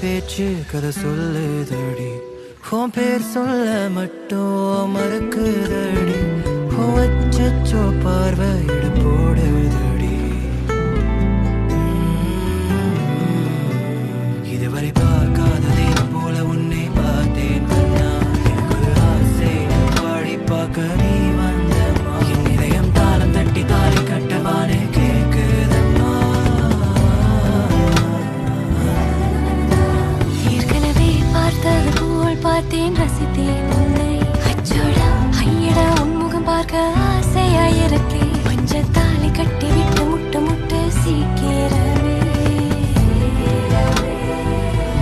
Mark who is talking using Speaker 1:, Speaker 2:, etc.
Speaker 1: பேச்சு கதை சொல்லுதடி உன் பேர் சொல்ல மட்டும் மறக்குதடி வச்சோ பார்வையிட போடுதடி இதுவரை பார்க்காததே போல உன்னை பார்த்தேன் கண்ணா எனக்கு ஆசை பாடி பார்க்க நீ வந்தம்மா என் இதயம் தாளம் தட்டி தாலி கட்டவானே கேக்குதம்மா
Speaker 2: ஏற்கனவே பார்த்தது போல் பார்த்தேன் ரசித்தேன் உன்னை